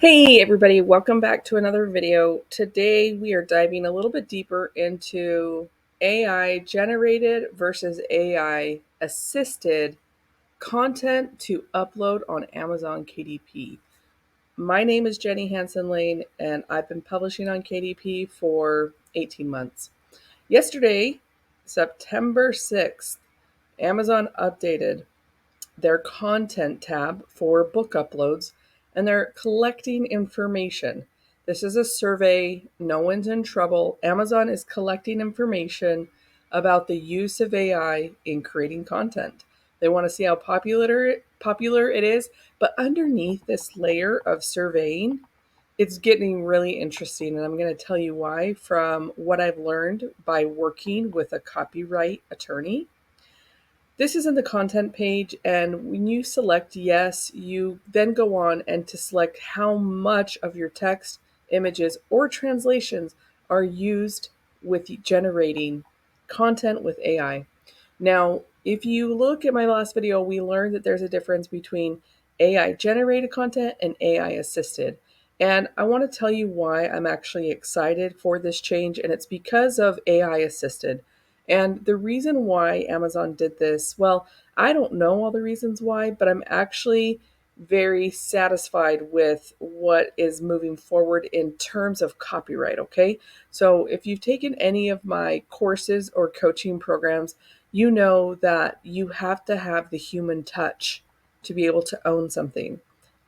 Hey everybody, welcome back to another video. Today we are diving a little bit deeper into AI generated versus AI assisted content to upload on Amazon KDP. My name is Jenny Hansen Lane and I've been publishing on KDP for 18 months. Yesterday, September 6th, Amazon updated their content tab for book uploads, and they're collecting information. This is a survey. No one's in trouble. Amazon is collecting information about the use of AI in creating content. They want to see how popular it is, but underneath this layer of surveying, it's getting really interesting, and I'm going to tell you why from what I've learned by working with a copyright attorney. This is in the content page, and when you select yes, you then go on and to select how much of your text, images, or translations are used with generating content with AI. Now, if you look at my last video, we learned that there's a difference between AI generated content and AI assisted. And I want to tell you why I'm actually excited for this change, and it's because of AI assisted. And the reason why Amazon did this, well, I don't know all the reasons why, but I'm actually very satisfied with what is moving forward in terms of copyright. Okay. So if you've taken any of my courses or coaching programs, you know that you have to have the human touch to be able to own something.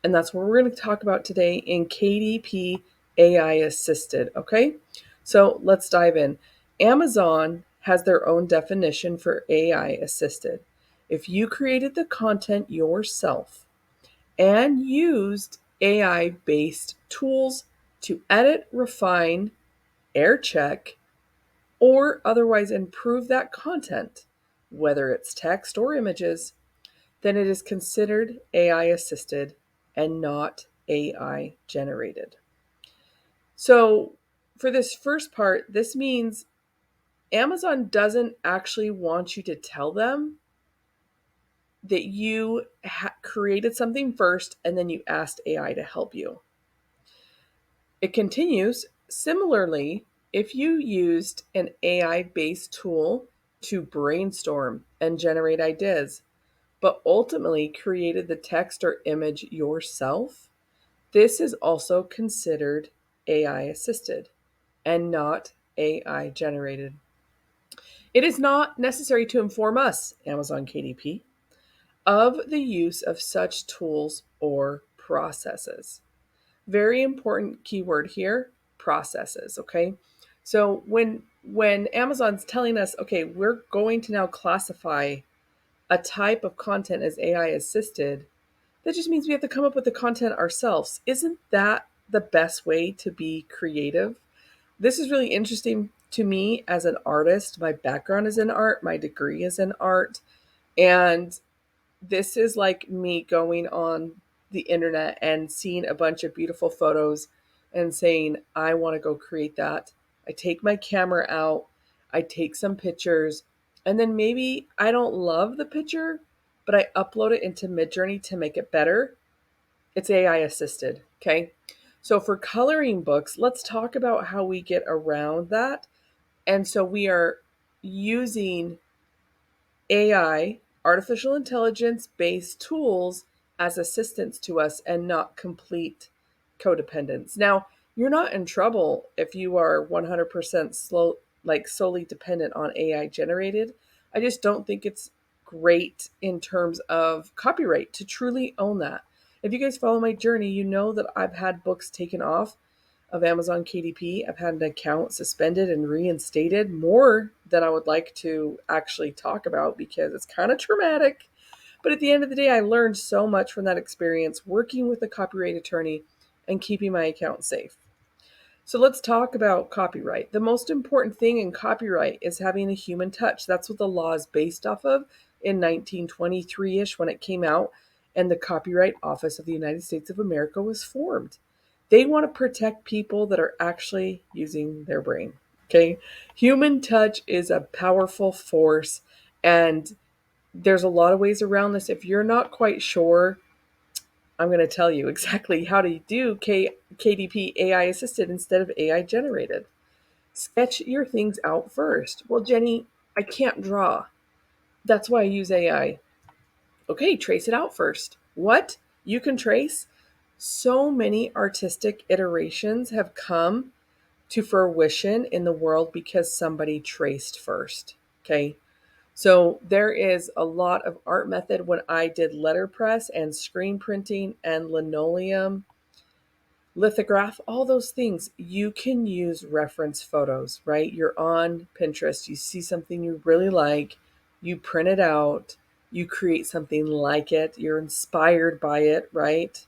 And that's what we're going to talk about today in KDP AI assisted. Okay. So let's dive in. Amazon has their own definition for AI assisted. If you created the content yourself and used AI based tools to edit, refine, air check, or otherwise improve that content, whether it's text or images, then it is considered AI assisted and not AI generated. So, for this first part, this means Amazon doesn't actually want you to tell them that you created something first and then you asked AI to help you. It continues, similarly, if you used an AI based tool to brainstorm and generate ideas, but ultimately created the text or image yourself, this is also considered AI assisted and not AI generated. It is not necessary to inform us, Amazon KDP, of the use of such tools or processes. Very important keyword here, processes, okay? So when Amazon's telling us, okay, we're going to now classify a type of content as AI assisted, that just means we have to come up with the content ourselves. Isn't that the best way to be creative? This is really interesting to me as an artist. My background is in art, my degree is in art, and this is like me going on the internet and seeing a bunch of beautiful photos and saying, I want to go create that. I take my camera out, I take some pictures, and then maybe I don't love the picture, but I upload it into Midjourney to make it better. It's AI assisted. Okay. So for coloring books, let's talk about how we get around that. And so we are using AI, artificial intelligence based tools as assistants to us and not complete codependence. Now, you're not in trouble if you are 100% solely dependent on AI generated. I just don't think it's great in terms of copyright to truly own that. If you guys follow my journey, you know that I've had books taken off of Amazon KDP. I've had an account suspended and reinstated, more than I would like to actually talk about because it's kind of traumatic. But at the end of the day, I learned so much from that experience working with a copyright attorney and keeping my account safe. So let's talk about copyright. The most important thing in copyright is having a human touch. That's what the law is based off of in 1923-ish when it came out and the Copyright Office of the United States of America was formed. They want to protect people that are actually using their brain. Okay? Human touch is a powerful force, and there's a lot of ways around this. If you're not quite sure, I'm going to tell you exactly how to do KDP AI assisted instead of AI generated. Sketch your things out first. Well, Jenny, I can't draw. That's why I use AI. Okay, trace it out first. What? You can trace? So many artistic iterations have come to fruition in the world because somebody traced first. Okay. So there is a lot of art method when I did letterpress and screen printing and linoleum, lithograph, all those things. You can use reference photos, right? You're on Pinterest, you see something you really like, you print it out, you create something like it, you're inspired by it, right?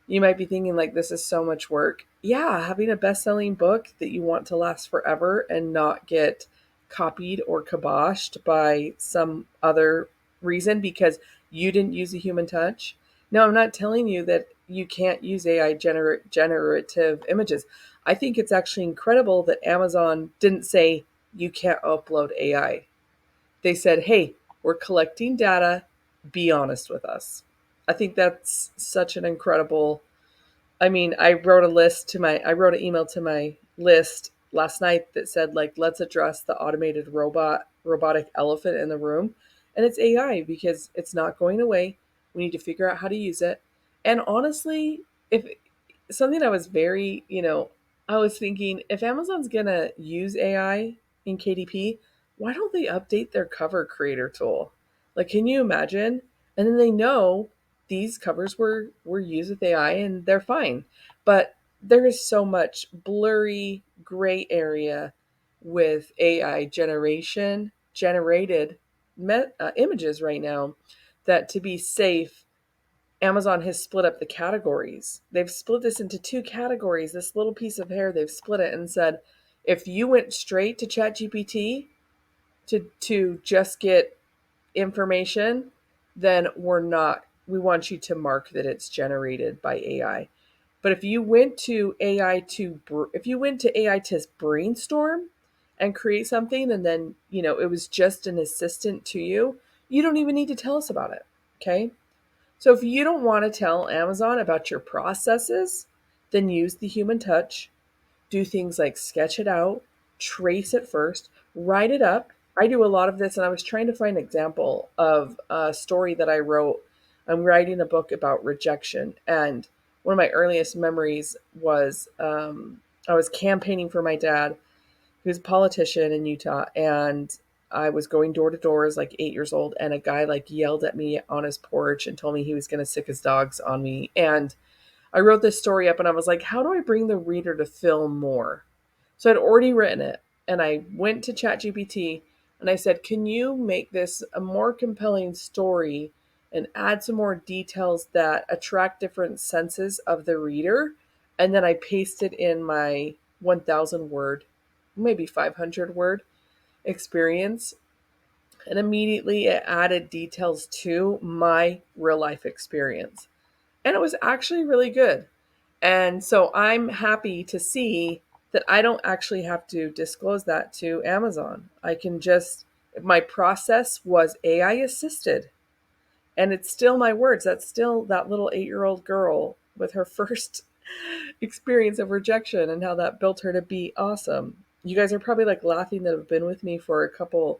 You might be thinking, like, this is so much work. Yeah, having a best-selling book that you want to last forever and not get copied or kiboshed by some other reason because you didn't use a human touch. No, I'm not telling you that you can't use AI generative images. I think it's actually incredible that Amazon didn't say you can't upload AI. They said, hey, we're collecting data, be honest with us. I think that's such an incredible. I mean, I wrote an email to my list last night that said, like, let's address the automated robotic elephant in the room. And it's AI because it's not going away. We need to figure out how to use it. And honestly, if something I was very, I was thinking, if Amazon's going to use AI in KDP, why don't they update their cover creator tool? Like, can you imagine? And then they know these covers were used with AI and they're fine. But there is so much blurry gray area with AI generated images right now that, to be safe, Amazon has split up the categories. They've split this into two categories. This little piece of hair, they've split it and said, if you went straight to ChatGPT to just get information, then we want you to mark that it's generated by AI. But if you went to AI to brainstorm and create something, and then, it was just an assistant to you, you don't even need to tell us about it. Okay? So if you don't want to tell Amazon about your processes, then use the human touch. Do things like sketch it out, trace it first, write it up. I do a lot of this, and I was trying to find an example of a story that I wrote. I'm writing a book about rejection, and one of my earliest memories was I was campaigning for my dad, who's a politician in Utah, and I was going door to door as like 8 years old, and a guy like yelled at me on his porch and told me he was going to sick his dogs on me. And I wrote this story up and I was like, how do I bring the reader to feel more? So I'd already written it and I went to ChatGPT and I said, can you make this a more compelling story and add some more details that attract different senses of the reader? And then I pasted in my 1,000 word, maybe 500 word experience. And immediately it added details to my real life experience. And it was actually really good. And so I'm happy to see that I don't actually have to disclose that to Amazon. I can just, my process was AI assisted and it's still my words. That's still that little 8-year-old girl with her first experience of rejection and how that built her to be awesome. You guys are probably like laughing that have been with me for a couple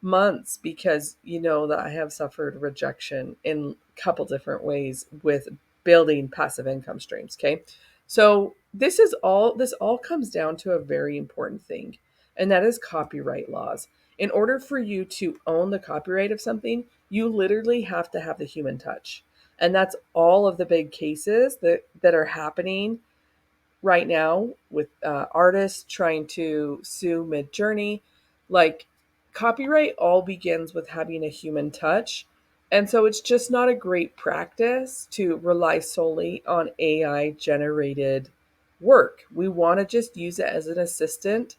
months because you know that I have suffered rejection in a couple different ways with building passive income streams. Okay. So this all comes down to a very important thing, and that is copyright laws. In order for you to own the copyright of something, you literally have to have the human touch. And that's all of the big cases that are happening right now with artists trying to sue Mid-Journey. Like, copyright all begins with having a human touch. And so it's just not a great practice to rely solely on AI generated work. We want to just use it as an assistant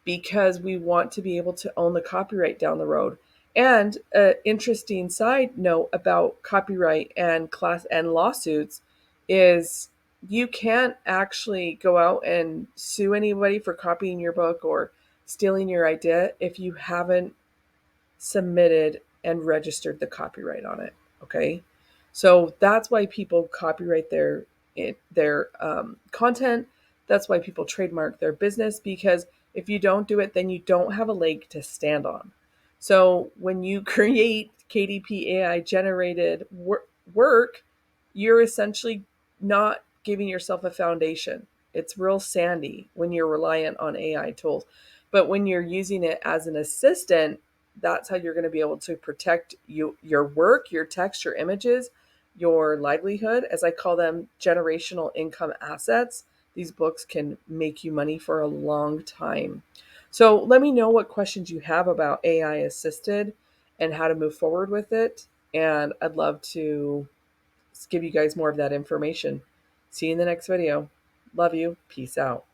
because we want to be able to own the copyright down the road. And an interesting side note about copyright and class and lawsuits is you can't actually go out and sue anybody for copying your book or stealing your idea if you haven't submitted and registered the copyright on it. Okay. So that's why people copyright their content. That's why people trademark their business, because if you don't do it, then you don't have a leg to stand on. So when you create KDP AI generated work, you're essentially not giving yourself a foundation. It's real sandy when you're reliant on AI tools. But when you're using it as an assistant, that's how you're going to be able to protect your work, your text, your images, your livelihood, as I call them, generational income assets. These books can make you money for a long time. So let me know what questions you have about AI assisted and how to move forward with it. And I'd love to give you guys more of that information. See you in the next video. Love you. Peace out.